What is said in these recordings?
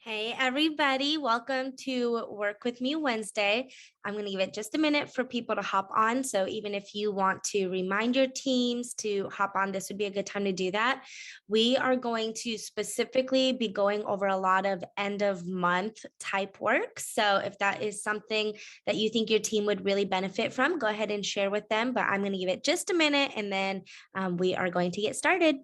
Hey, everybody. Welcome to Work With Me Wednesday. I'm going to give it just a minute for people to hop on. So, even if you want to remind your teams to hop on, this would be a good time to do that. We are going to specifically be going over a lot of end of month type work. So, if that is something that you think your team would really benefit from, go ahead and share with them. But I'm going to give it just a minute and then we are going to get started.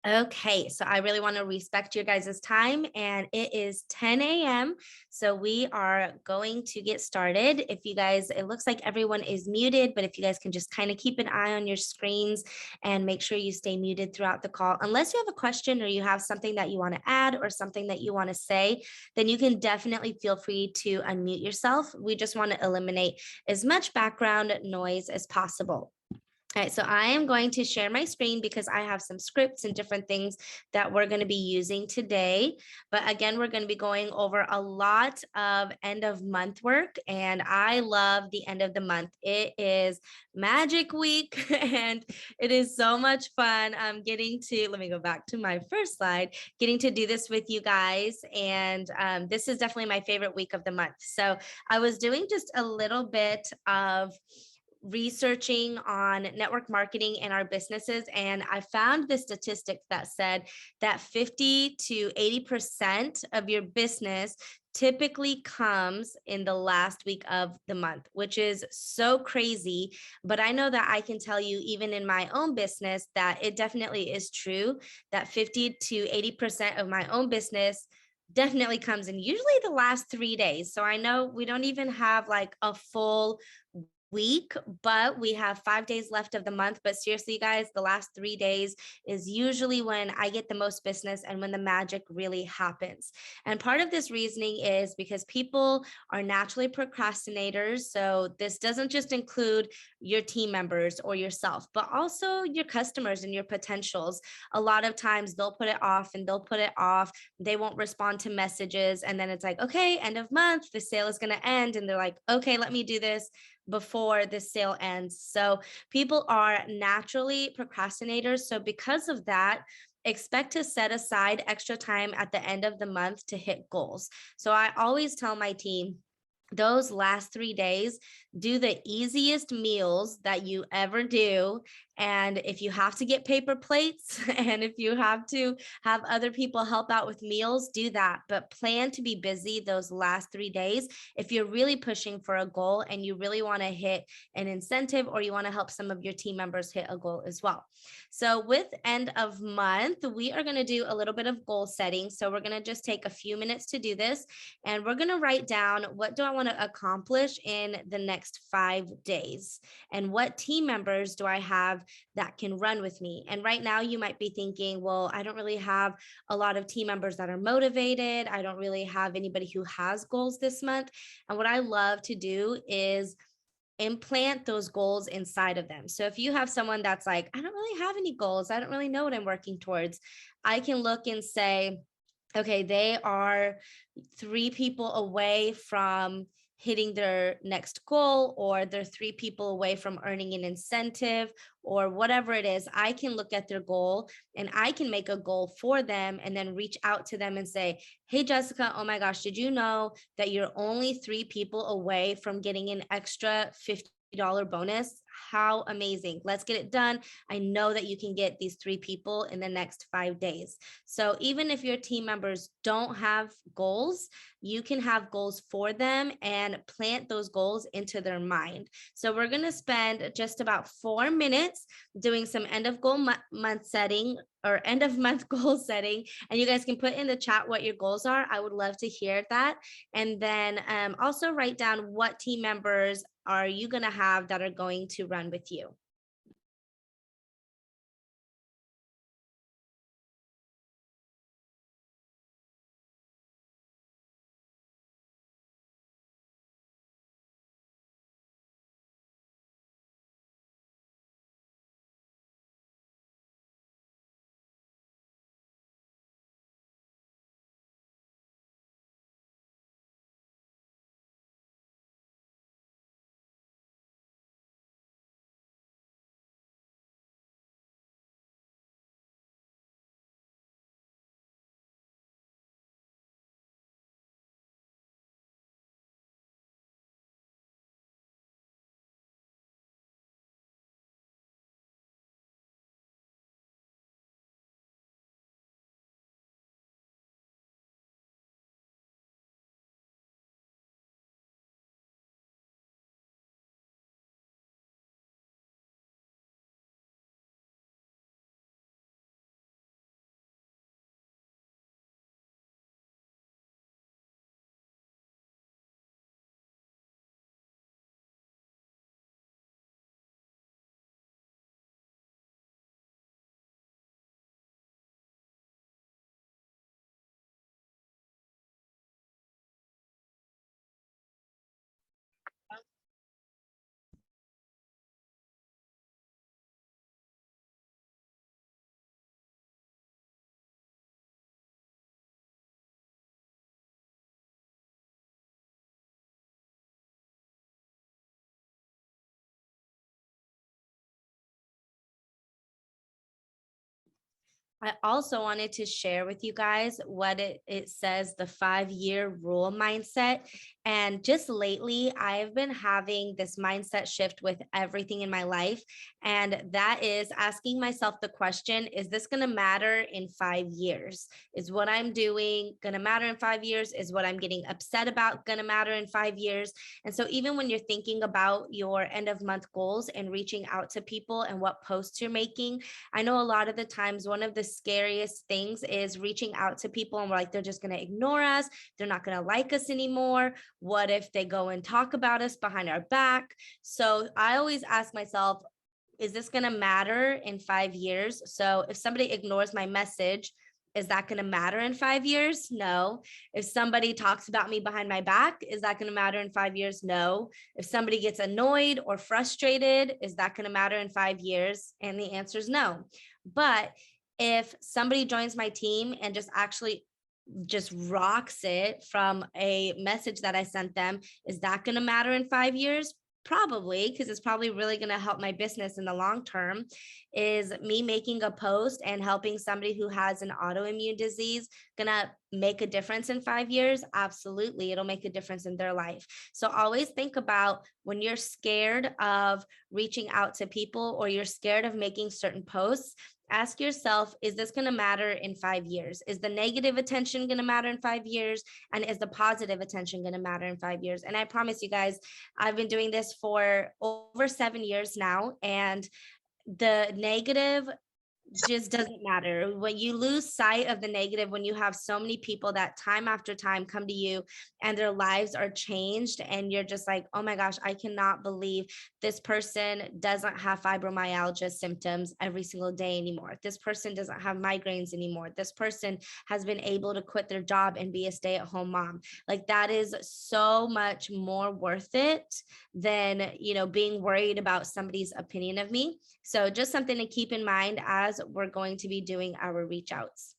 Okay, so I really want to respect your guys' time, and it is 10 a.m. So we are going to get started. If you guys, it looks like everyone is muted, but if you guys can just kind of keep an eye on your screens and make sure you stay muted throughout the call. Unless you have a question or you have something that you want to add or something that you want to say, then you can definitely feel free to unmute yourself. We just want to eliminate as much background noise as possible. All right, so I am going to share my screen because I have some scripts and different things that we're going to be using today. But again, we're going to be going over a lot of end of month work, and I love the end of the month. It is magic week and it is so much fun. I'm getting to, let me go back to my first slide, getting to do this with you guys. And this is definitely my favorite week of the month. So I was doing just a little bit of researching on network marketing in our businesses, and I found the statistics that said that 50 to 80% of your business typically comes in the last week of the month, which is so crazy. But I know that I can tell you, even in my own business, that it definitely is true that 50 to 80% of my own business definitely comes in usually the last 3 days. So I know we don't even have like a full week, but we have 5 days left of the month. But seriously, guys, the last 3 days is usually when I get the most business and when the magic really happens. And part of this reasoning is because people are naturally procrastinators. So this doesn't just include your team members or yourself, but also your customers and your potentials. A lot of times they'll put it off and they'll put it off. They won't respond to messages. And then it's like, okay, end of month, the sale is going to end. And they're like, okay, let me do this before the sale ends. So people are naturally procrastinators. So because of that, expect to set aside extra time at the end of the month to hit goals. So I always tell my team, those last 3 days, do the easiest meals that you ever do. And if you have to get paper plates and if you have to have other people help out with meals, do that. But plan to be busy those last 3 days if you're really pushing for a goal and you really want to hit an incentive or you want to help some of your team members hit a goal as well. So with end of month, we are going to do a little bit of goal setting. So we're going to just take a few minutes to do this. And we're going to write down, what do I want to accomplish in the next 5 days? And what team members do I have that can run with me? And right now you might be thinking, well, I don't really have a lot of team members that are motivated. I don't really have anybody who has goals this month. And what I love to do is implant those goals inside of them. So if you have someone that's like, I don't really have any goals, I don't really know what I'm working towards, I can look and say, okay, they are 3 people away from hitting their next goal, or they're 3 people away from earning an incentive, or whatever it is. I can look at their goal and I can make a goal for them and then reach out to them and say, hey, Jessica, oh my gosh, did you know that you're only 3 people away from getting an extra $50 bonus? how amazing. Let's get it done. I know that you can get these 3 people in the next 5 days. So even if your team members don't have goals, you can have goals for them and plant those goals into their mind. So we're going to spend just about 4 minutes doing some end of goal month setting or end of month goal setting. And you guys can put in the chat what your goals are. I would love to hear that. And then also write down what team members are you going to have that are going to run with you. I also wanted to share with you guys what it says the 5-year rule mindset. And just lately, I've been having this mindset shift with everything in my life. And that is asking myself the question, is this going to matter in 5 years? Is what I'm doing going to matter in 5 years? Is what I'm getting upset about going to matter in 5 years? And so even when you're thinking about your end of month goals and reaching out to people and what posts you're making, I know a lot of the times one of the scariest things is reaching out to people and we're like, they're just going to ignore us. They're not going to like us anymore. What if they go and talk about us behind our back? So I always ask myself, is this going to matter in 5 years? So if somebody ignores my message, is that going to matter in 5 years? No. If somebody talks about me behind my back, is that going to matter in 5 years? No. If somebody gets annoyed or frustrated, is that going to matter in 5 years? And the answer is no. But if somebody joins my team and just rocks it from a message that I sent them, is that going to matter in 5 years? Probably, because it's probably really going to help my business in the long term. Is me making a post and helping somebody who has an autoimmune disease going to make a difference in 5 years? Absolutely. It'll make a difference in their life. So always think about when you're scared of reaching out to people or you're scared of making certain posts, ask yourself, is this going to matter in 5 years? Is the negative attention going to matter in 5 years? And is the positive attention going to matter in 5 years? And I promise you guys, I've been doing this for over 7 years now. And the negative just doesn't matter. When you lose sight of the negative, when you have so many people that time after time come to you and their lives are changed, and you're just like, oh my gosh, I cannot believe this person doesn't have fibromyalgia symptoms every single day anymore. This person doesn't have migraines anymore. This person has been able to quit their job and be a stay-at-home mom. Like, that is so much more worth it than, being worried about somebody's opinion of me. So just something to keep in mind as we're going to be doing our reach outs.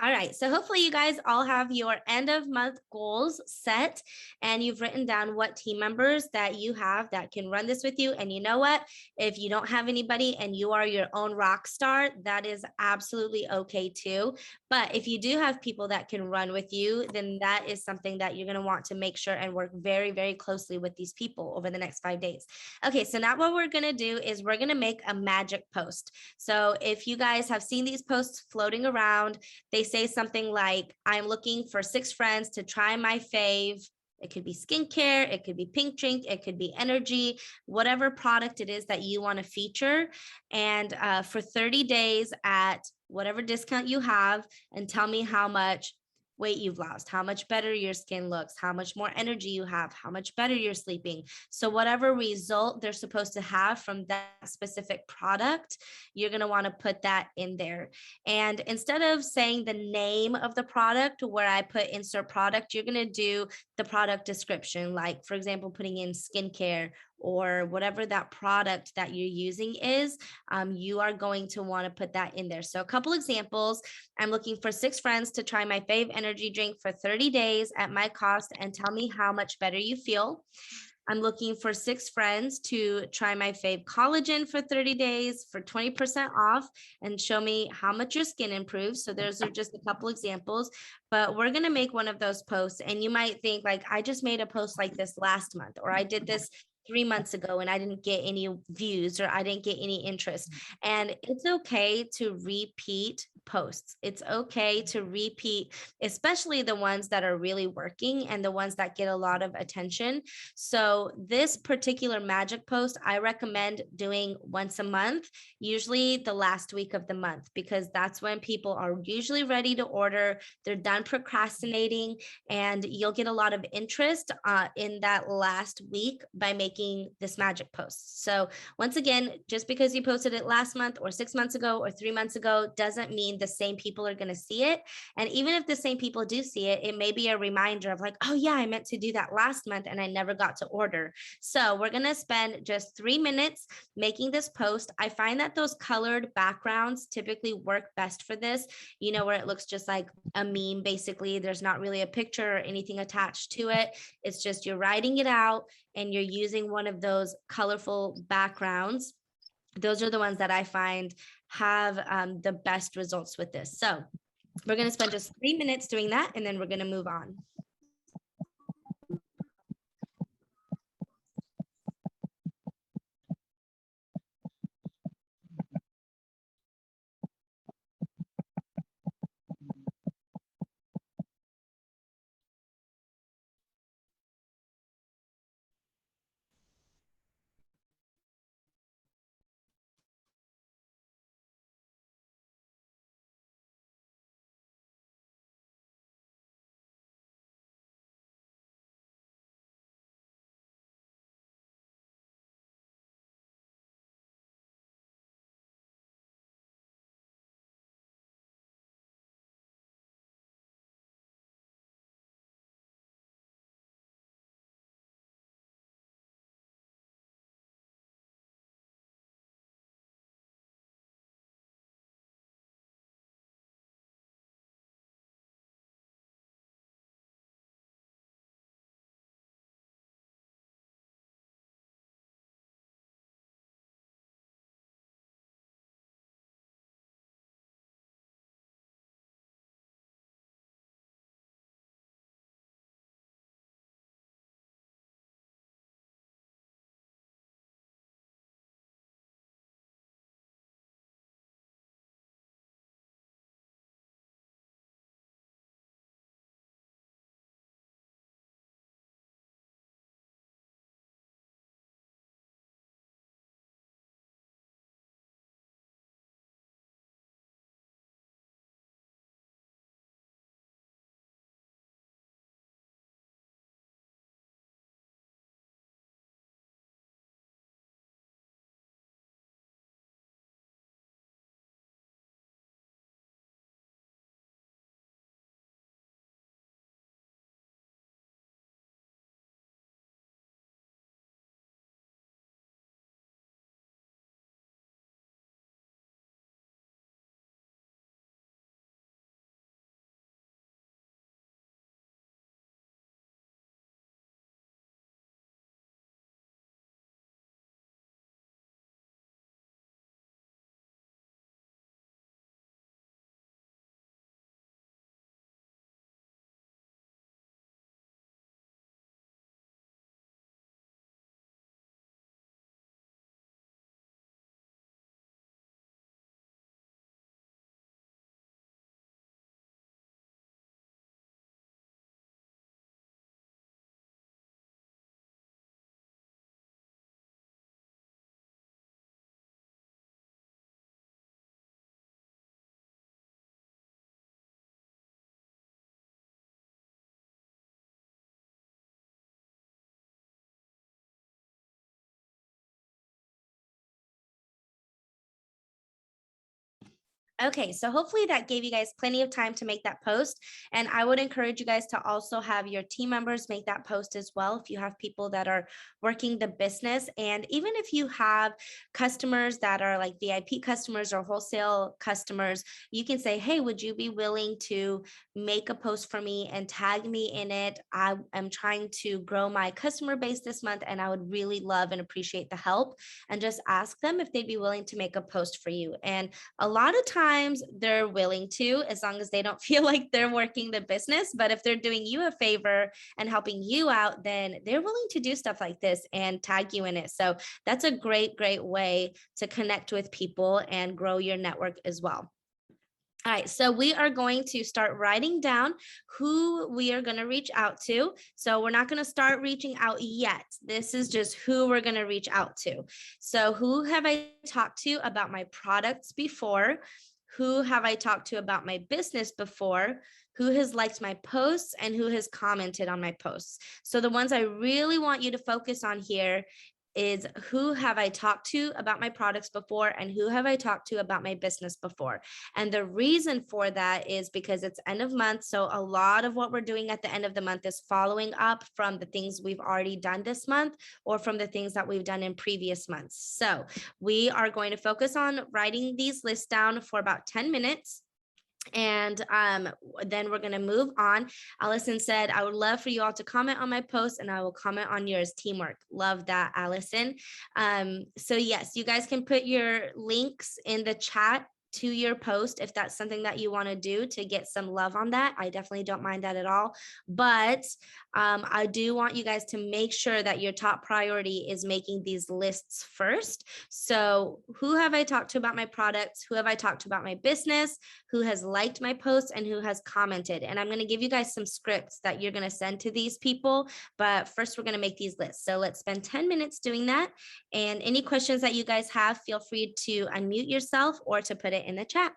All right, so hopefully you guys all have your end of month goals set and you've written down what team members that you have that can run this with you. And you know what? If you don't have anybody and you are your own rock star, that is absolutely okay too. But if you do have people that can run with you, then that is something that you're going to want to make sure and work very, very closely with these people over the next 5 days. Okay, so now what we're going to do is we're going to make a magic post. So if you guys have seen these posts floating around, they say something like, I'm looking for 6 friends to try my fave. It could be skincare, it could be pink drink, it could be energy, whatever product it is that you want to feature. And for 30 days at whatever discount you have, and tell me how much weight you've lost, how much better your skin looks, how much more energy you have, how much better you're sleeping. So whatever result they're supposed to have from that specific product, you're going to want to put that in there. And instead of saying the name of the product where I put insert product, you're going to do the product description, like for example, putting in skincare or whatever that product that you're using is, you are going to want to put that in there. So a couple examples, I'm looking for 6 friends to try my fave energy drink for 30 days at my cost and tell me how much better you feel. I'm looking for 6 friends to try my fave collagen for 30 days for 20% off and show me how much your skin improves. So those are just a couple examples, but we're going to make one of those posts. And you might think like, I just made a post like this last month, or I did this 3 months ago and I didn't get any views or I didn't get any interest. And it's okay to repeat posts. It's okay to repeat, especially the ones that are really working and the ones that get a lot of attention. So this particular magic post, I recommend doing once a month, usually the last week of the month, because that's when people are usually ready to order. They're done procrastinating and you'll get a lot of interest in that last week by making this magic post. So once again, just because you posted it last month or 6 months ago or 3 months ago doesn't mean the same people are going to see it. And even if the same people do see it, it may be a reminder of like, oh yeah, I meant to do that last month and I never got to order. So we're going to spend just 3 minutes making this post. I find that those colored backgrounds typically work best for this, you know, where it looks just like a meme. Basically, there's not really a picture or anything attached to it. It's just you're writing it out and you're using one of those colorful backgrounds. Those are the ones that I find have the best results with this. So we're going to spend just 3 minutes doing that, and then we're going to move on. Okay, so hopefully that gave you guys plenty of time to make that post. And I would encourage you guys to also have your team members make that post as well. If you have people that are working the business, and even if you have customers that are like VIP customers or wholesale customers, you can say, hey, would you be willing to make a post for me and tag me in it? I am trying to grow my customer base this month, and I would really love and appreciate the help. And just ask them if they'd be willing to make a post for you. And a lot of times they're willing to, as long as they don't feel like they're working the business. But if they're doing you a favor and helping you out, then they're willing to do stuff like this and tag you in it. So that's a great, great way to connect with people and grow your network as well. All right, so we are going to start writing down who we are going to reach out to. So we're not going to start reaching out yet. This is just who we're going to reach out to. So who have I talked to about my products before? Who have I talked to about my business before? Who has liked my posts and who has commented on my posts? So the ones I really want you to focus on here is who have I talked to about my products before and who have I talked to about my business before. And the reason for that is because it's end of month. So a lot of what we're doing at the end of the month is following up from the things we've already done this month or from the things that we've done in previous months. So we are going to focus on writing these lists down for about 10 minutes. And then we're going to move on. Allison said, I would love for you all to comment on my post and I will comment on yours. Teamwork. Love that, Allison. So yes, you guys can put your links in the chat to your post if that's something that you want to do to get some love on that. I definitely don't mind that at all. But I do want you guys to make sure that your top priority is making these lists first. So who have I talked to about my products? Who have I talked to about my business? Who has liked my posts and who has commented? And I'm going to give you guys some scripts that you're going to send to these people. But first, we're going to make these lists. So let's spend 10 minutes doing that. And any questions that you guys have, feel free to unmute yourself or to put it in the chat.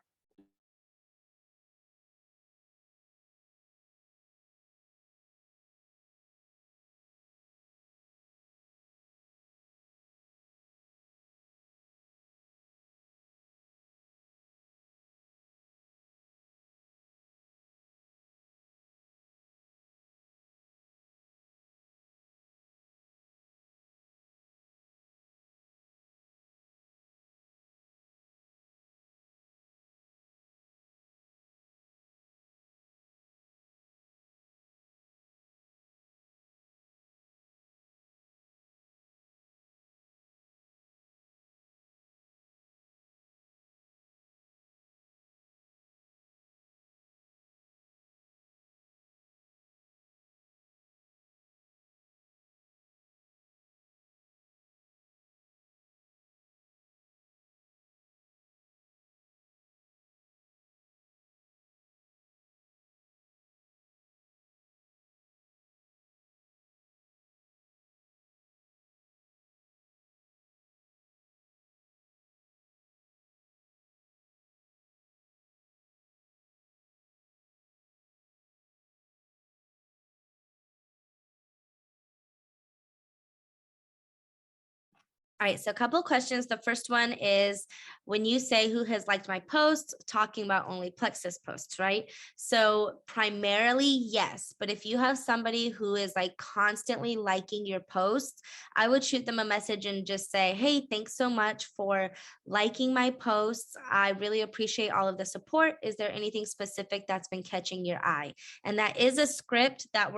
All right, so a couple of questions. The first one is when you say who has liked my posts, talking about only Plexus posts, right? So primarily, yes. But if you have somebody who is like constantly liking your posts, I would shoot them a message and just say, hey, thanks so much for liking my posts. I really appreciate all of the support. Is there anything specific that's been catching your eye? And that is a script that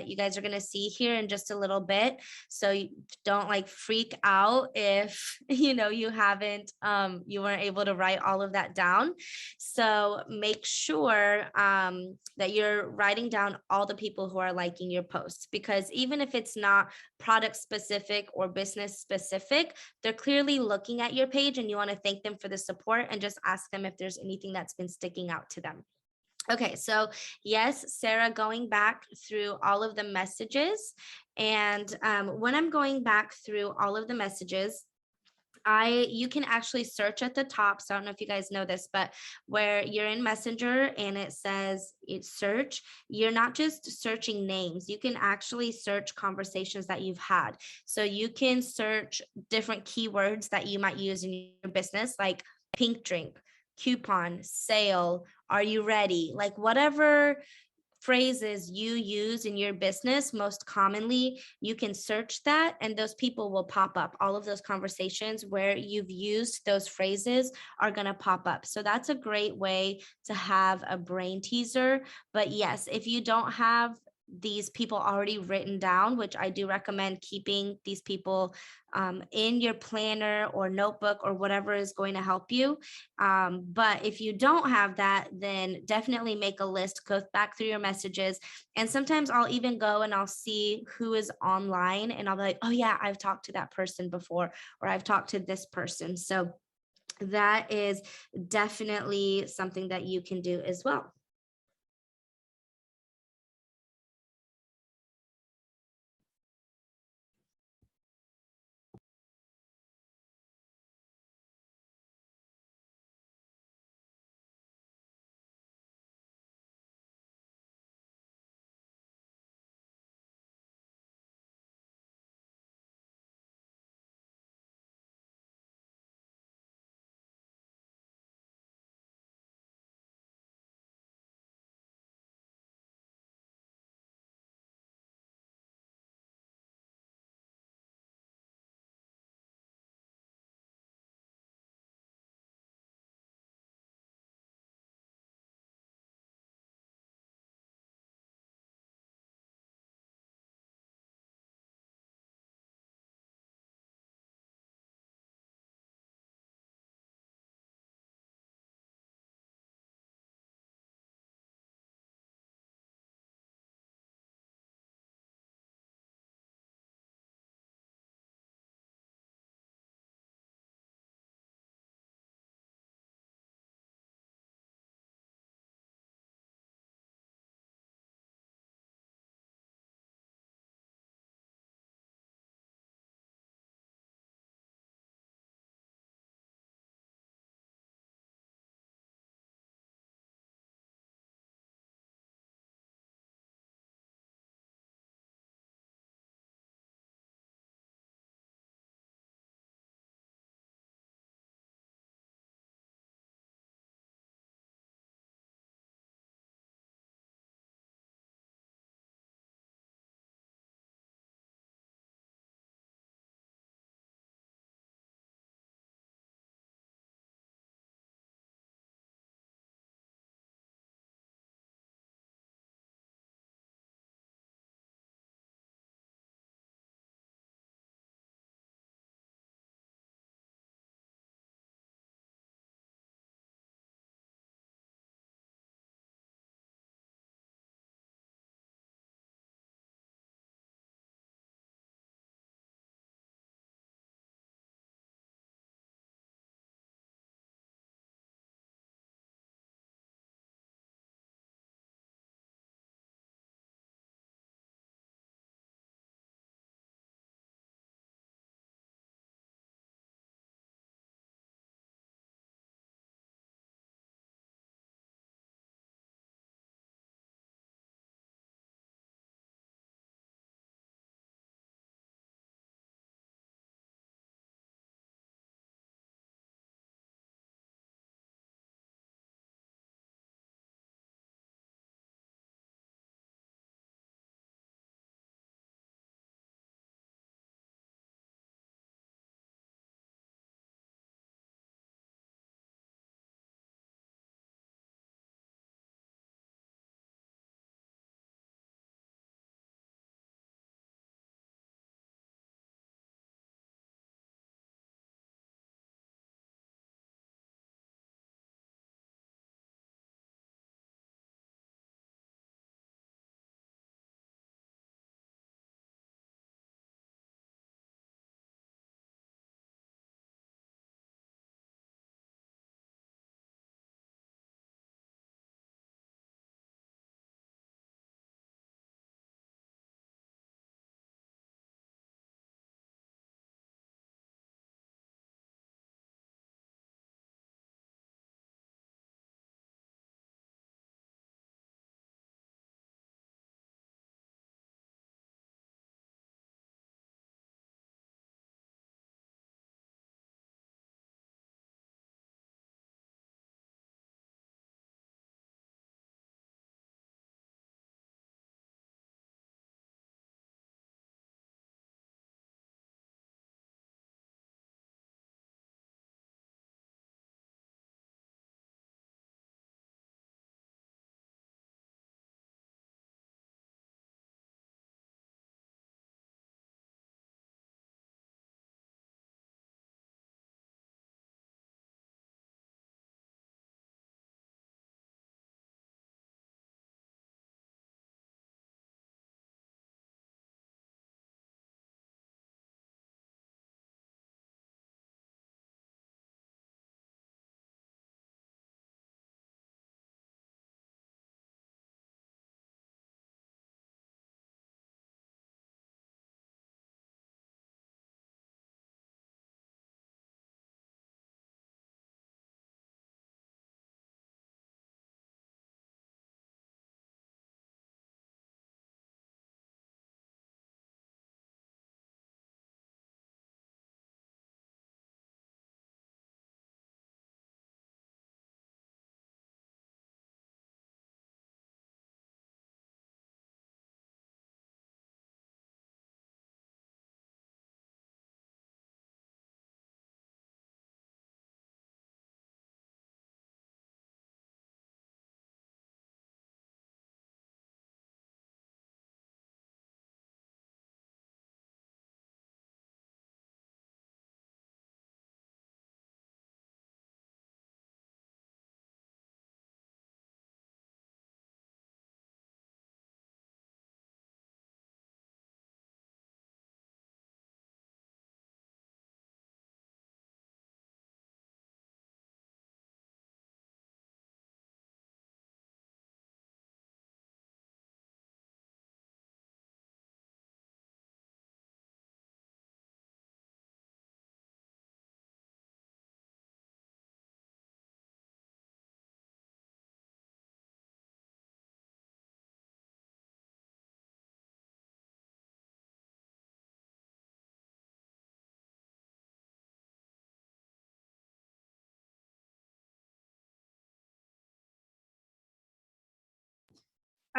you guys are gonna see here in just a little bit. So you don't like freak out if you haven't you weren't able to write all of that down. So make sure that you're writing down all the people who are liking your posts, because even if it's not product specific or business specific, they're clearly looking at your page and you want to thank them for the support and just ask them if there's anything that's been sticking out to them. Okay, so yes, Sarah, going back through all of the messages. And when I'm going back through all of the messages, you can actually search at the top. So I don't know if you guys know this, but where you're in Messenger and it says it's search, you're not just searching names. You can actually search conversations that you've had. So you can search different keywords that you might use in your business, like pink drink, coupon, sale, are you ready? Like whatever phrases you use in your business most commonly, you can search that and those people will pop up. All of those conversations where you've used those phrases are going to pop up. So that's a great way to have a brain teaser. But yes, if you don't have these people already written down, which I do recommend keeping these people in your planner or notebook or whatever is going to help you. But if you don't have that, then definitely make a list, go back through your messages. And sometimes I'll even go and I'll see who is online and I'll be like, oh, yeah, I've talked to that person before, or I've talked to this person. So that is definitely something that you can do as well.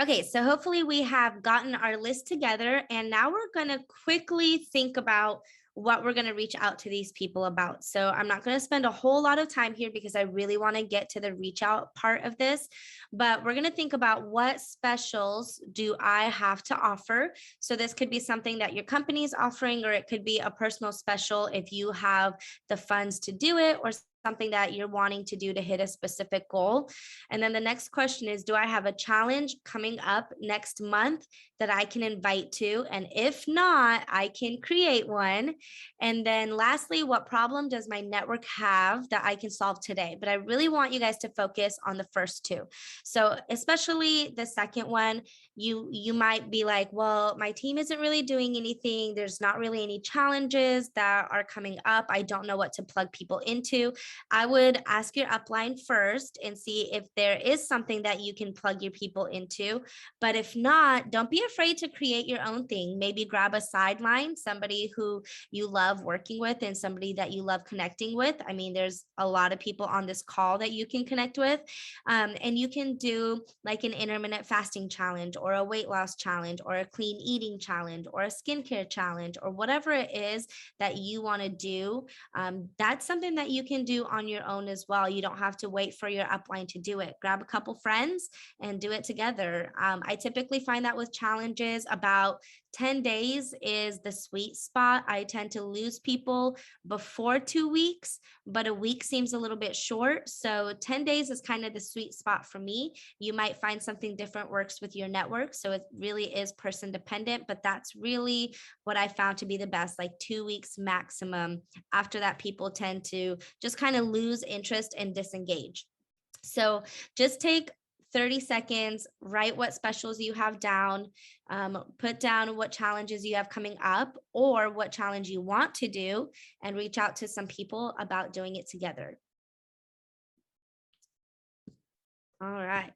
Okay, so hopefully we have gotten our list together, and now we're going to quickly think about what we're going to reach out to these people about. So I'm not going to spend a whole lot of time here because I really want to get to the reach out part of this, but we're going to think about what specials do I have to offer. So this could be something that your company is offering, or it could be a personal special if you have the funds to do it, or something that you're wanting to do to hit a specific goal. And then the next question is, do I have a challenge coming up next month that I can invite to? And if not, I can create one. And then lastly, what problem does my network have that I can solve today? But I really want you guys to focus on the first two. So especially the second one, you might be like, well, my team isn't really doing anything. There's not really any challenges that are coming up. I don't know what to plug people into. I would ask your upline first and see if there is something that you can plug your people into. But if not, don't be afraid to create your own thing. Maybe grab a sideline, somebody who you love working with and somebody that you love connecting with. I mean, there's a lot of people on this call that you can connect with. And you can do like an intermittent fasting challenge, or a weight loss challenge, or a clean eating challenge, or a skincare challenge, or whatever it is that you want to do. That's something that you can do on your own as well. You don't have to wait for your upline to do it. Grab a couple friends and do it together. I typically find that with challenges, about 10 days is the sweet spot. I tend to lose people before 2 weeks, but a week seems a little bit short. So 10 days is kind of the sweet spot for me. You might find something different works with your network. So it really is person dependent, but that's really what I found to be the best, like 2 weeks maximum. After that, people tend to just kind of lose interest and disengage. So just take 30 seconds, write what specials you have down, put down what challenges you have coming up or what challenge you want to do, and reach out to some people about doing it together. All right.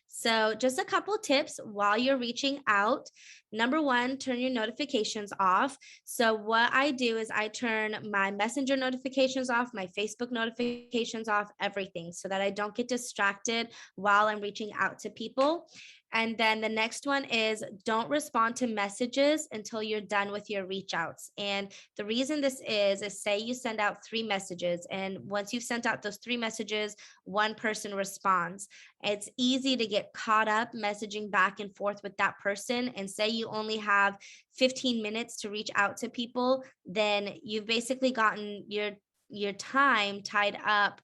So, just a couple tips while you're reaching out. Number one, turn your notifications off. So, what I do is I turn my messenger notifications off, my Facebook notifications off, everything, so that I don't get distracted while I'm reaching out to people. And then the next one is don't respond to messages until you're done with your reach outs. And the reason this is say you send out 3 messages, and once you've sent out those 3 messages, one person responds. It's easy to get caught up messaging back and forth with that person. And say you only have 15 minutes to reach out to people, then you've basically gotten your time tied up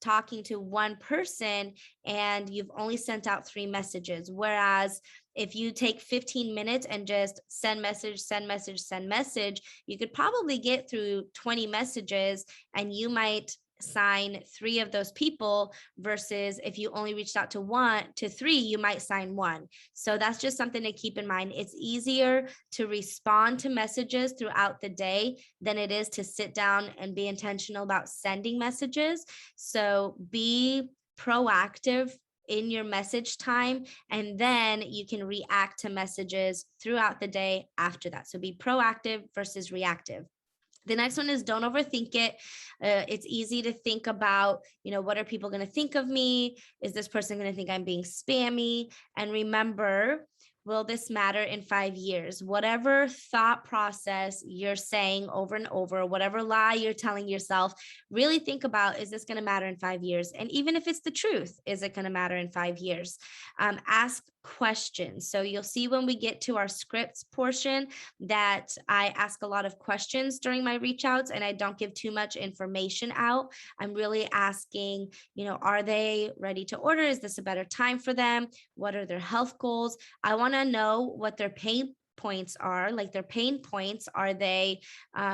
talking to one person, and you've only sent out 3 messages. Whereas if you take 15 minutes and just send message, send message, send message, you could probably get through 20 messages, and you might sign 3 of those people, versus if you only reached out to 1 to 3, you might sign 1. So that's just something to keep in mind. It's easier to respond to messages throughout the day than it is to sit down and be intentional about sending messages. So be proactive in your message time, and then you can react to messages throughout the day after that. So be proactive versus reactive. The next one is don't overthink it. It's easy to think about, what are people going to think of me? Is this person going to think I'm being spammy? And remember, will this matter in 5 years? Whatever thought process you're saying over and over, whatever lie you're telling yourself, really think about, is this going to matter in 5 years? And even if it's the truth, is it going to matter in 5 years? Ask questions. So you'll see when we get to our scripts portion that I ask a lot of questions during my reach outs, and I don't give too much information out. I'm really asking, are they ready to order? Is this a better time for them? What are their health goals? I want to know what their pain points are, like their pain points. Are they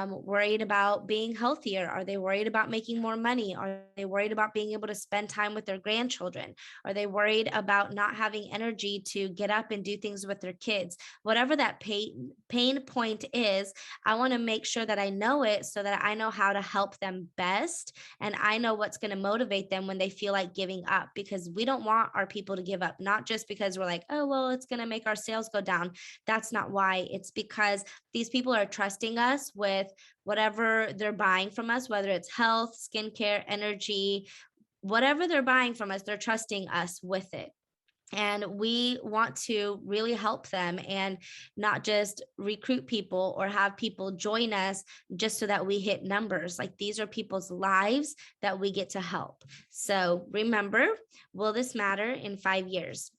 worried about being healthier? Are they worried about making more money? Are they worried about being able to spend time with their grandchildren? Are they worried about not having energy to get up and do things with their kids? Whatever that pain point is, I want to make sure that I know it, so that I know how to help them best, and I know what's going to motivate them when they feel like giving up, because we don't want our people to give up, not just because we're like, oh, well, it's going to make our sales go down. That's not why. It's because these people are trusting us with whatever they're buying from us, whether it's health, skincare, energy, whatever they're buying from us, they're trusting us with it. And we want to really help them and not just recruit people or have people join us just so that we hit numbers. Like, these are people's lives that we get to help. So remember, will this matter in 5 years?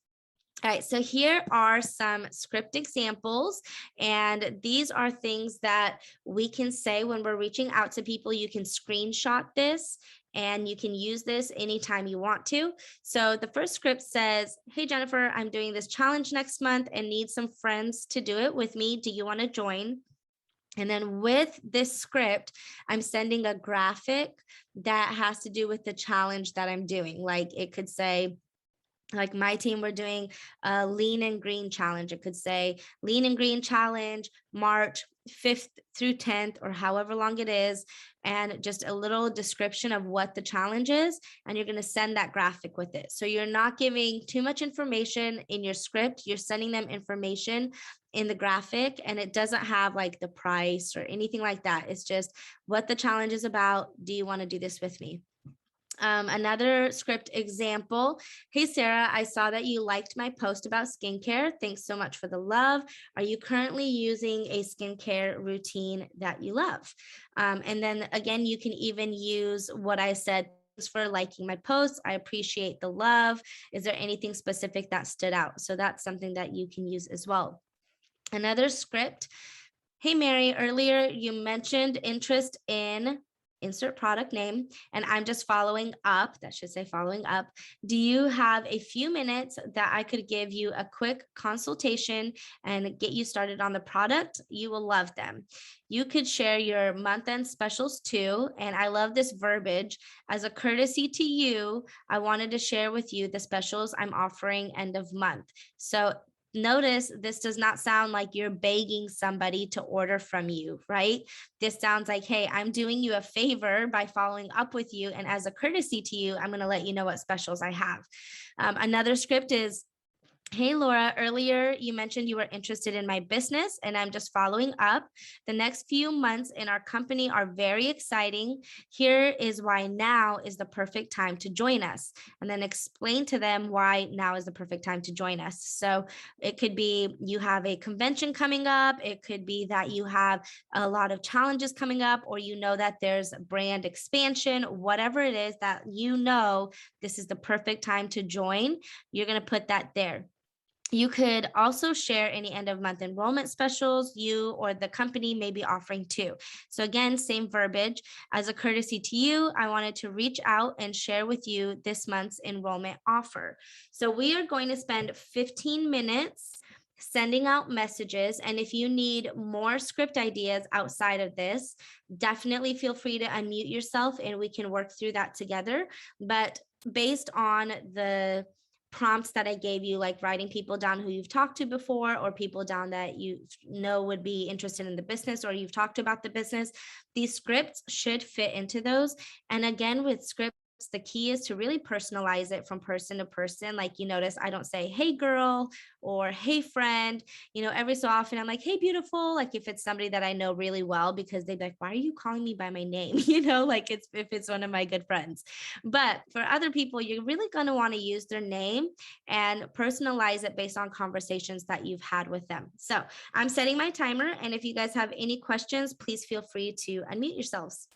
All right, so here are some script examples, and these are things that we can say when we're reaching out to people. You can screenshot this and you can use this anytime you want to. So the first script says, "Hey Jennifer, I'm doing this challenge next month and need some friends to do it with me. Do you want to join?" And then with this script, I'm sending a graphic that has to do with the challenge that I'm doing. Like, it could say, like, my team, we're doing a lean and green challenge. It could say lean and green challenge, March 5th through 10th, or however long it is, and just a little description of what the challenge is. And you're going to send that graphic with it. So you're not giving too much information in your script. You're sending them information in the graphic, and it doesn't have like the price or anything like that. It's just what the challenge is about. Do you want to do this with me? Another script example. "Hey Sarah, I saw that you liked my post about skincare. Thanks so much for the love. Are you currently using a skincare routine that you love?" And then again, you can even use what I said. "Thanks for liking my post. I appreciate the love. Is there anything specific that stood out?" So that's something that you can use as well. Another script. "Hey Mary, earlier you mentioned interest in insert product name, and I'm just following up." That should say following up. "Do you have a few minutes that I could give you a quick consultation and get you started on the product? You will love them. You could share your month end specials too." And I love this verbiage. "As a courtesy to you, I wanted to share with you the specials I'm offering end of month." So notice this does not sound like you're begging somebody to order from you, right? This sounds like, "Hey, I'm doing you a favor by following up with you. And as a courtesy to you, I'm going to let you know what specials I have." Another script is, "Hey Laura, earlier you mentioned you were interested in my business and I'm just following up. The next few months in our company are very exciting. Here is why now is the perfect time to join us." And then explain to them why now is the perfect time to join us. So it could be you have a convention coming up. It could be that you have a lot of challenges coming up, or you know that there's brand expansion, whatever it is that you know this is the perfect time to join. You're going to put that there. You could also share any end of month enrollment specials you or the company may be offering too. So again, same verbiage. "As a courtesy to you, I wanted to reach out and share with you this month's enrollment offer." So we are going to spend 15 minutes sending out messages. And if you need more script ideas outside of this, definitely feel free to unmute yourself and we can work through that together. But based on the prompts that I gave you, like writing people down who you've talked to before, or people down that you know would be interested in the business, or you've talked about the business, these scripts should fit into those. And again, with scripts, the key is to really personalize it from person to person. Like, you notice I don't say, "Hey girl," or "Hey friend." Every so often I'm like, "Hey beautiful," like if it's somebody that I know really well, because they'd be like, "Why are you calling me by my name?" Like, it's if it's one of my good friends. But for other people, you're really going to want to use their name and personalize it based on conversations that you've had with them. So I'm setting my timer. And if you guys have any questions, please feel free to unmute yourselves.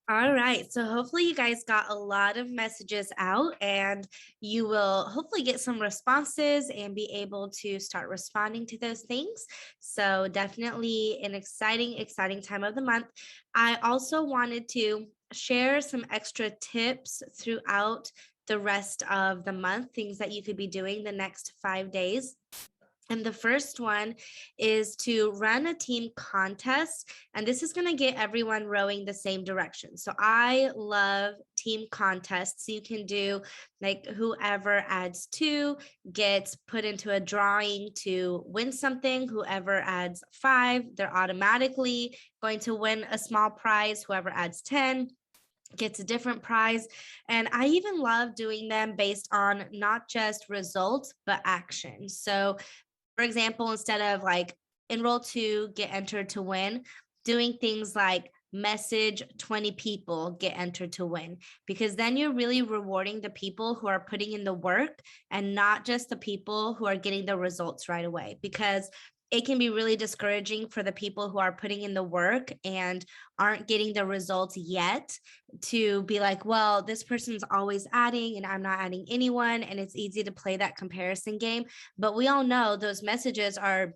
All right. So hopefully you guys got a lot of messages out and you will hopefully get some responses and be able to start responding to those things. So definitely an exciting, exciting time of the month. I also wanted to share some extra tips throughout the rest of the month, things that you could be doing the next 5 days. And the first one is to run a team contest. And this is going to get everyone rowing the same direction. So I love team contests. You can do like whoever adds two gets put into a drawing to win something. Whoever adds five, they're automatically going to win a small prize. Whoever adds 10 gets a different prize. And I even love doing them based on not just results, but action. So for example, instead of like enroll to get entered to win, doing things like message 20 people get entered to win, because then you're really rewarding the people who are putting in the work and not just the people who are getting the results right away. Because it can be really discouraging for the people who are putting in the work and aren't getting the results yet to be like, well, this person's always adding and I'm not adding anyone. And it's easy to play that comparison game. But we all know those messages are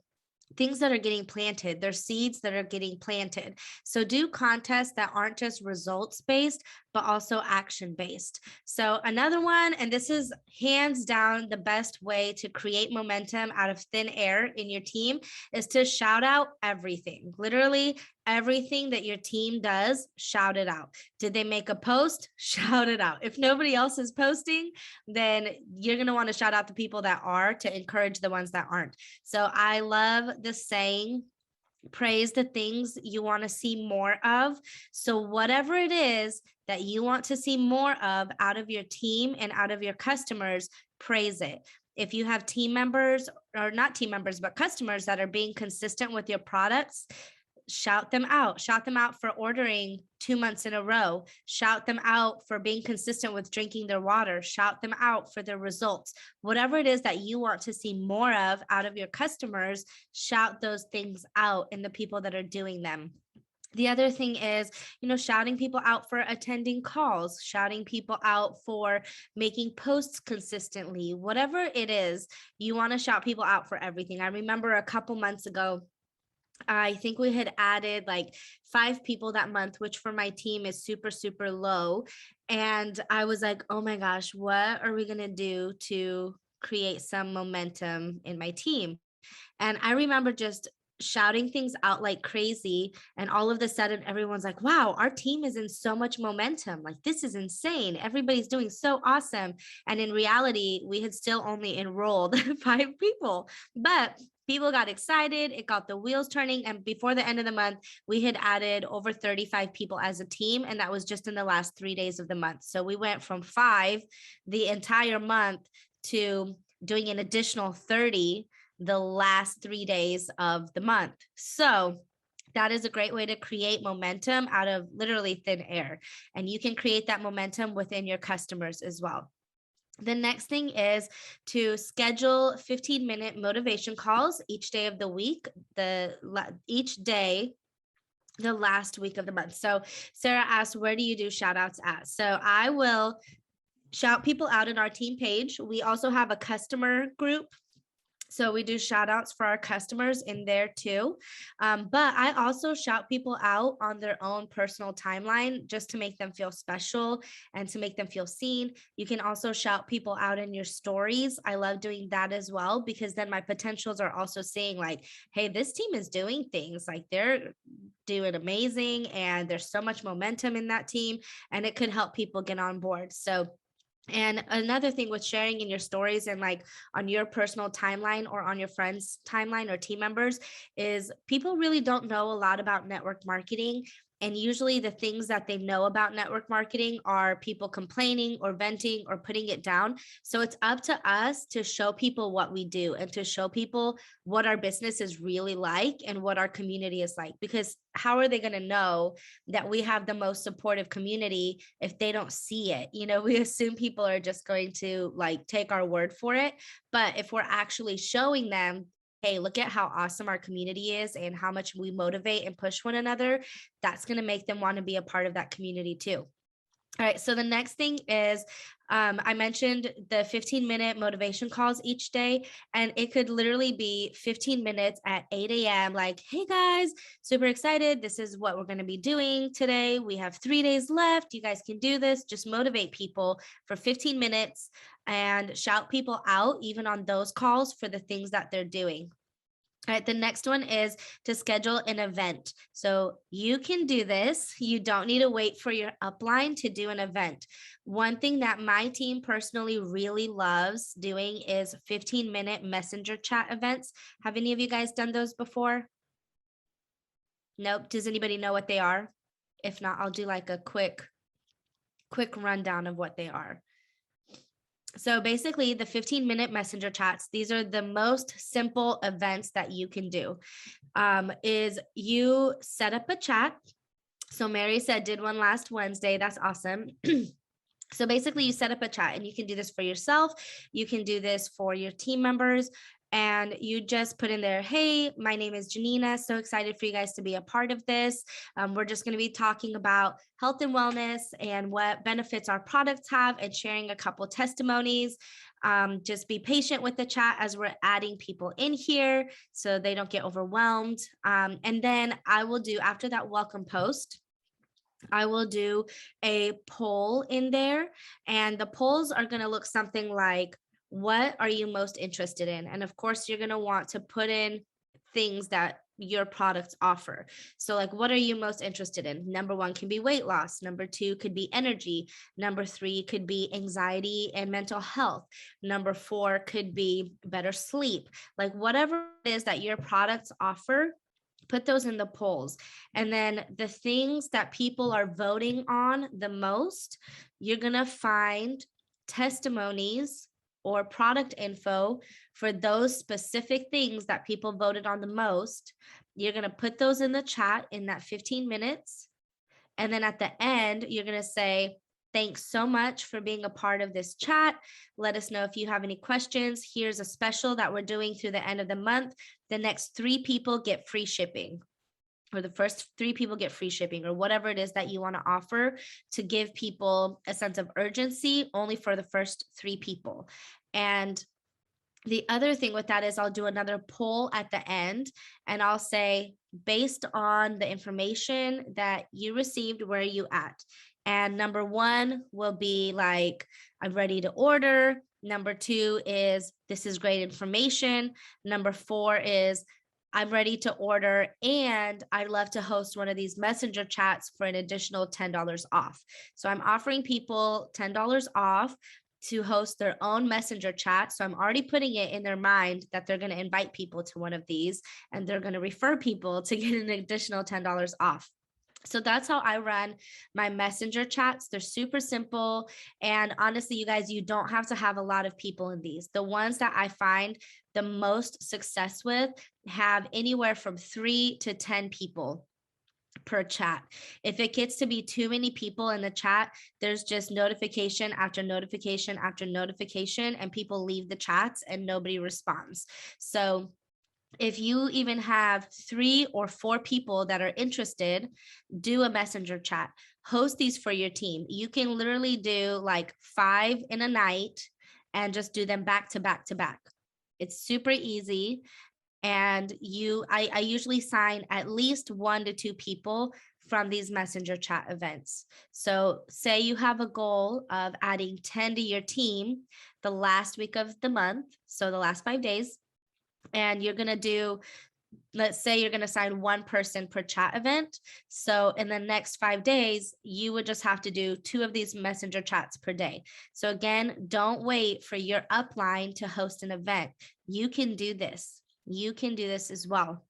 things that are getting planted. They're seeds that are getting planted. So do contests that aren't just results based, but also action based. So another one, and this is hands down the best way to create momentum out of thin air in your team, is to shout out everything. Literally everything that your team does, shout it out. Did they make a post? Shout it out. If nobody else is posting, then you're going to want to shout out the people that are to encourage the ones that aren't. So I love the saying, praise the things you want to see more of. So whatever it is that you want to see more of out of your team and out of your customers, praise it. If you have team members, or not team members, but customers that are being consistent with your products, shout them out. Shout them out for ordering 2 months in a row. Shout them out for being consistent with drinking their water. Shout them out for their results. Whatever it is that you want to see more of out of your customers, shout those things out in the people that are doing them. The other thing is, shouting people out for attending calls, shouting people out for making posts consistently. Whatever it is, you want to shout people out for everything. I remember a couple months ago, I think we had added like 5 people that month, which for my team is super, super low. And I was like, oh my gosh, what are we going to do to create some momentum in my team? And I remember just shouting things out like crazy. And all of a sudden, everyone's like, wow, our team is in so much momentum. Like, this is insane. Everybody's doing so awesome. And in reality, we had still only enrolled 5 people, but people got excited. It got the wheels turning. And before the end of the month, we had added over 35 people as a team. And that was just in the last 3 days of the month. So we went from 5 the entire month to doing an additional 30 the last 3 days of the month. So that is a great way to create momentum out of literally thin air. And you can create that momentum within your customers as well. The next thing is to schedule 15-minute motivation calls each day of the week, each day the last week of the month. So Sarah asked, where do you do shout outs at? So I will shout people out in our team page. We also have a customer group, so we do shout outs for our customers in there too. But I also shout people out on their own personal timeline just to make them feel special and to make them feel seen. You can also shout people out in your stories. I love doing that as well, because then my potentials are also seeing like, hey, this team is doing things, like they're doing amazing and there's so much momentum in that team, and it could help people get on board. So and another thing with sharing in your stories and like on your personal timeline or on your friends' timeline or team members is people really don't know a lot about network marketing. And usually the things that they know about network marketing are people complaining or venting or putting it down. So it's up to us to show people what we do and to show people what our business is really like and what our community is like. Because how are they going to know that we have the most supportive community if they don't see it? We assume people are just going to like take our word for it. But if we're actually showing them, hey, look at how awesome our community is and how much we motivate and push one another, that's going to make them want to be a part of that community too. All right, so the next thing is I mentioned the 15-minute motivation calls each day, and it could literally be 15 minutes at 8 a.m. Like, hey guys, super excited. This is what we're going to be doing today. We have 3 days left. You guys can do this. Just motivate people for 15 minutes and shout people out, even on those calls, for the things that they're doing. All right, the next one is to schedule an event. So you can do this. You don't need to wait for your upline to do an event. One thing that my team personally really loves doing is 15-minute messenger chat events. Have any of you guys done those before? Nope. Does anybody know what they are? If not, I'll do like a quick rundown of what they are. So basically the 15-minute messenger chats, these are the most simple events that you can do. Is you set up a chat. So Mary said did one last Wednesday. That's awesome. So basically you set up a chat, and you can do this for yourself. You can do this for your team members, and you just put in there, hey, my name is Janina. So excited for you guys to be a part of this. We're just going to be talking about health and wellness and what benefits our products have, and sharing a couple testimonies. Just be patient with the chat as we're adding people in here so they don't get overwhelmed. And then I will do, after that welcome post, I will do a poll in there, and the polls are going to look something like, what are you most interested in? And of course, you're going to want to put in things that your products offer. So like, what are you most interested in? Number 1 can be weight loss. Number 2 could be energy. Number 3 could be anxiety and mental health. Number 4 could be better sleep. Like whatever it is that your products offer, put those in the polls. And then the things that people are voting on the most, you're going to find testimonies or product info for those specific things that people voted on the most. You're going to put those in the chat in that 15 minutes. And then at the end, you're going to say, thanks so much for being a part of this chat. Let us know if you have any questions. Here's a special that we're doing through the end of the month. The next 3 people get free shipping, or the first 3 people get free shipping, or whatever it is that you want to offer to give people a sense of urgency only for the first 3 people. And the other thing with that is I'll do another poll at the end, and I'll say, based on the information that you received, where are you at? And number 1 will be like, I'm ready to order. Number 2 is, this is great information. Number 4 is, I'm ready to order, and I'd love to host one of these messenger chats for an additional $10 off. So I'm offering people $10 off to host their own messenger chat. So I'm already putting it in their mind that they're going to invite people to one of these, and they're going to refer people to get an additional $10 off. So that's how I run my messenger chats. They're super simple. And honestly, you guys, you don't have to have a lot of people in these. The ones that I find the most success with have anywhere from 3 to 10 people per chat. If it gets to be too many people in the chat, there's just notification after notification after notification, and people leave the chats and nobody responds. So if you even have 3 or 4 people that are interested, do a messenger chat. Host these for your team. You can literally do like 5 in a night and just do them back to back to back. It's super easy. And I usually sign at least 1 to 2 people from these messenger chat events. So say you have a goal of adding 10 to your team the last week of the month, so the last 5 days, and you're going to do, let's say you're going to sign 1 person per chat event. So in the next 5 days, you would just have to do 2 of these messenger chats per day. So again, don't wait for your upline to host an event. You can do this. You can do this as well.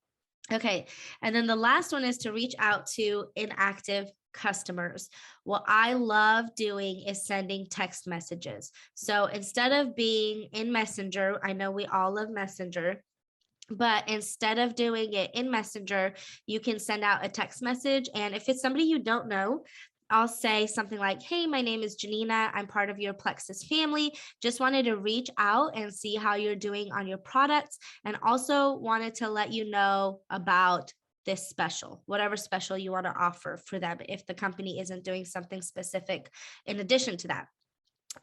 Okay. And then the last one is to reach out to inactive customers. What I love doing is sending text messages. So instead of being in Messenger, I know we all love Messenger, but instead of doing it in Messenger, you can send out a text message. And if it's somebody you don't know, I'll say something like, hey, my name is Janina. I'm part of your Plexus family. Just wanted to reach out and see how you're doing on your products. And also wanted to let you know about this special, whatever special you want to offer for them if the company isn't doing something specific in addition to that.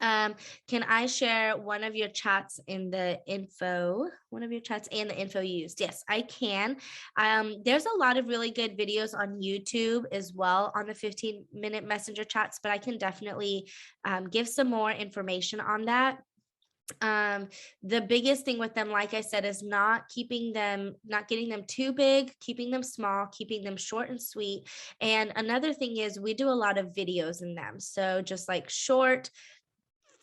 Can I share one of your chats in the info, one of your chats and the info you used? Yes, I can. There's a lot of really good videos on YouTube as well on the 15-minute messenger chats, but I can definitely give some more information on that. The biggest thing with them, like I said, is not getting them too big, keeping them small, keeping them short and sweet. And another thing is we do a lot of videos in them. So just like short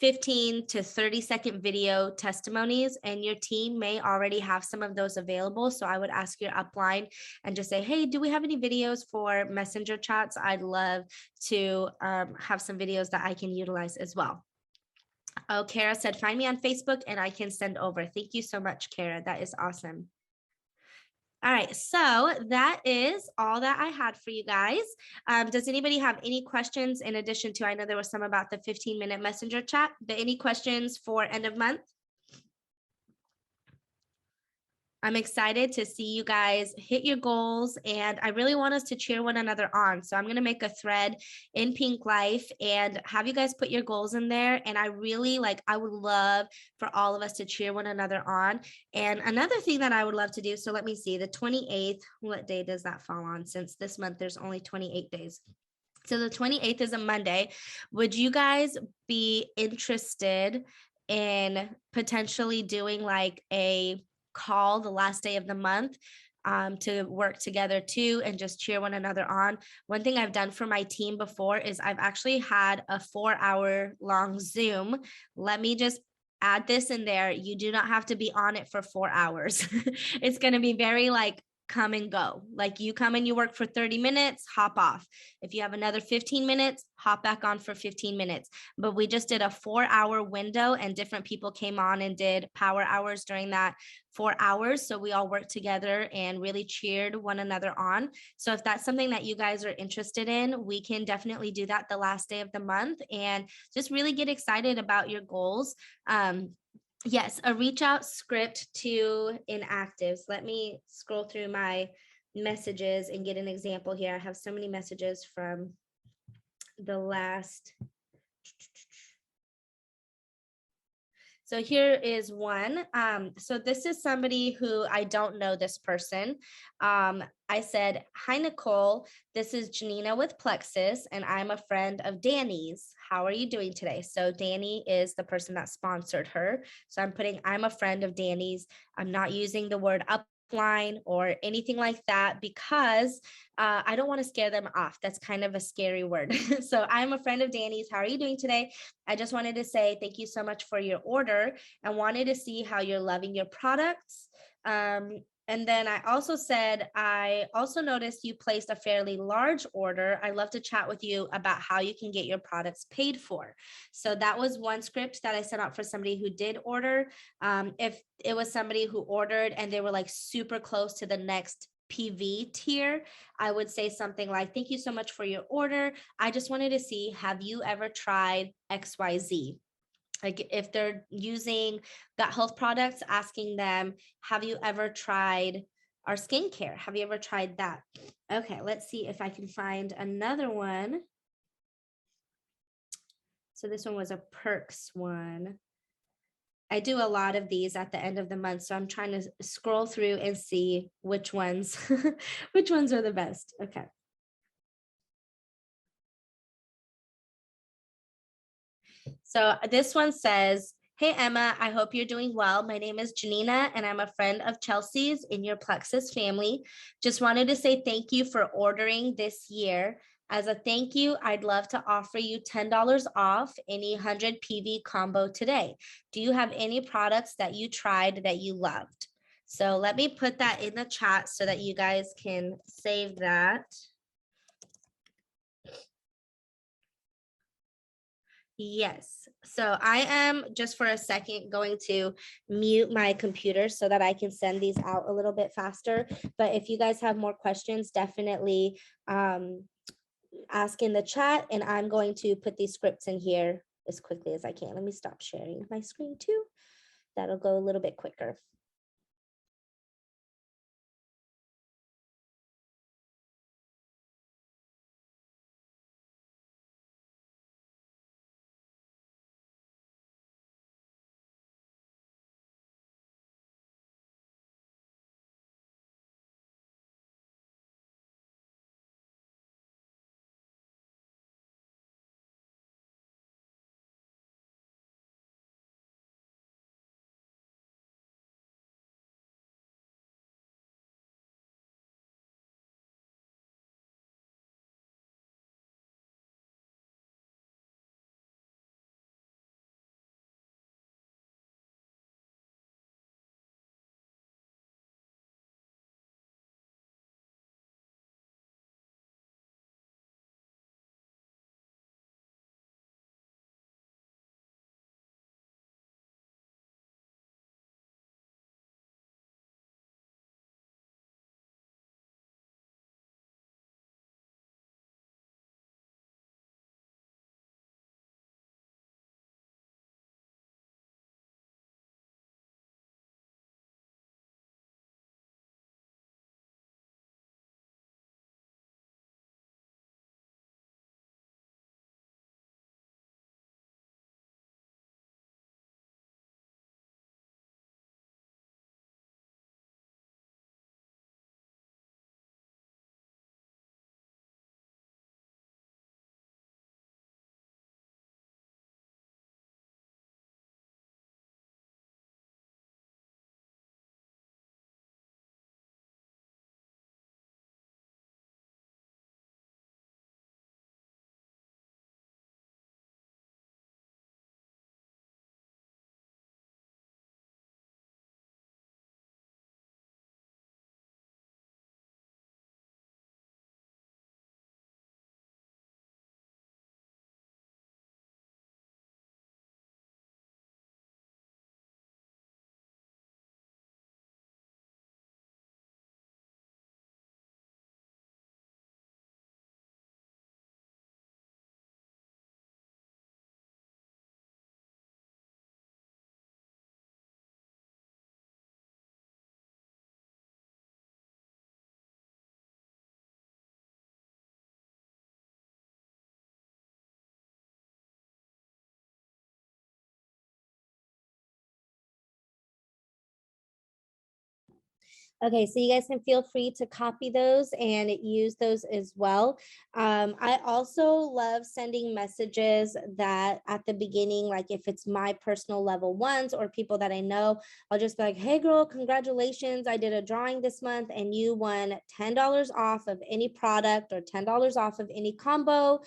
15 to 30-second video testimonies, and your team may already have some of those available. So I would ask your upline and just say, hey, do we have any videos for messenger chats? I'd love to have some videos that I can utilize as well. Oh, Kara said, find me on Facebook and I can send over. Thank you so much, Kara. That is awesome. All right, so that is all that I had for you guys. Does anybody have any questions in addition to, I know there was some about the 15-minute messenger chat, but any questions for end of month? I'm excited to see you guys hit your goals, and I really want us to cheer one another on. So I'm going to make a thread in Pink Life and have you guys put your goals in there. And I would love for all of us to cheer one another on. And another thing that I would love to do, so let me see, the 28th, what day does that fall on? Since this month, there's only 28 days. So the 28th is a Monday. Would you guys be interested in potentially doing like a call the last day of the month to work together too and just cheer one another on? One thing I've done for my team before is I've actually had a 4-hour long Zoom. Let me just add this in there. You do not have to be on it for 4 hours. It's going to be very like come and go. Like you come and you work for 30 minutes, hop off. If you have another 15 minutes, hop back on for 15 minutes. But we just did a 4-hour window and different people came on and did power hours during that 4 hours. So we all worked together and really cheered one another on. So if that's something that you guys are interested in, we can definitely do that the last day of the month and just really get excited about your goals. Yes, a reach out script to inactives. Let me scroll through my messages and get an example here. I have so many messages from the last. So here is one. So this is somebody who I don't know this person. I said, hi, Nicole. This is Janina with Plexus, and I'm a friend of Danny's. How are you doing today? So Danny is the person that sponsored her. So I'm putting, I'm a friend of Danny's. I'm not using the word upline or anything like that because I don't want to scare them off. That's kind of a scary word. So I'm a friend of Danny's. How are you doing today? I just wanted to say thank you so much for your order and wanted to see how you're loving your products. And then I also said, I also noticed you placed a fairly large order. I'd love to chat with you about how you can get your products paid for. So that was one script that I sent out for somebody who did order. If it was somebody who ordered and they were like super close to the next PV tier, I would say something like, thank you so much for your order. I just wanted to see, have you ever tried XYZ? Like if they're using gut health products, asking them, have you ever tried our skincare? Have you ever tried that? Okay, let's see if I can find another one. So this one was a perks one. I do a lot of these at the end of the month, so I'm trying to scroll through and see which ones, which ones are the best. Okay. So this one says, hey, Emma, I hope you're doing well. My name is Janina, and I'm a friend of Chelsea's in your Plexus family. Just wanted to say thank you for ordering this year. As a thank you, I'd love to offer you $10 off any 100 PV combo today. Do you have any products that you tried that you loved? So let me put that in the chat so that you guys can save that. Yes. So I am just for a second going to mute my computer so that I can send these out a little bit faster. But if you guys have more questions, definitely ask in the chat, and I'm going to put these scripts in here as quickly as I can. Let me stop sharing my screen too. That'll go a little bit quicker. Okay, so you guys can feel free to copy those and use those as well. I also love sending messages that at the beginning, like if it's my personal level ones or people that I know, I'll just be like, hey girl, congratulations. I did a drawing this month and you won $10 off of any product or $10 off of any combo.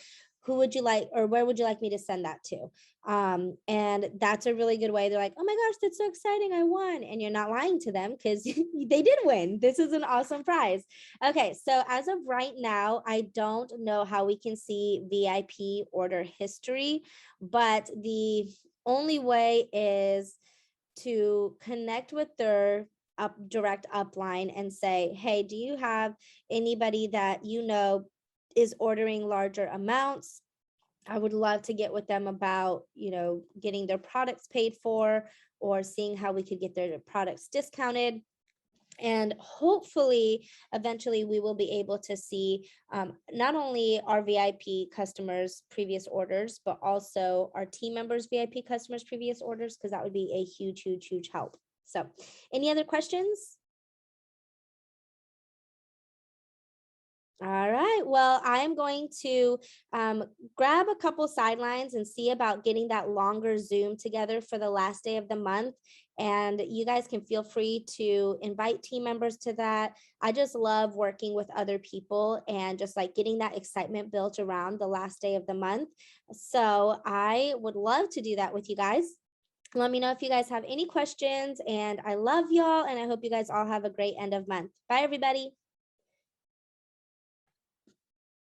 Who would you like, or where would you like me to send that to? And that's a really good way. They're like, oh my gosh, that's so exciting, I won. And you're not lying to them because they did win. This is an awesome prize. Okay, so as of right now, I don't know how we can see VIP order history, but the only way is to connect with their direct upline and say, hey, do you have anybody that you know is ordering larger amounts? I would love to get with them about, getting their products paid for or seeing how we could get their products discounted. And hopefully, eventually, we will be able to see not only our VIP customers' previous orders, but also our team members' VIP customers' previous orders, because that would be a huge, huge, huge help. So any other questions? All right, well, I'm going to grab a couple sidelines and see about getting that longer Zoom together for the last day of the month. And you guys can feel free to invite team members to that. I just love working with other people and just like getting that excitement built around the last day of the month. So I would love to do that with you guys. Let me know if you guys have any questions, and I love y'all, and I hope you guys all have a great end of month. Bye, everybody.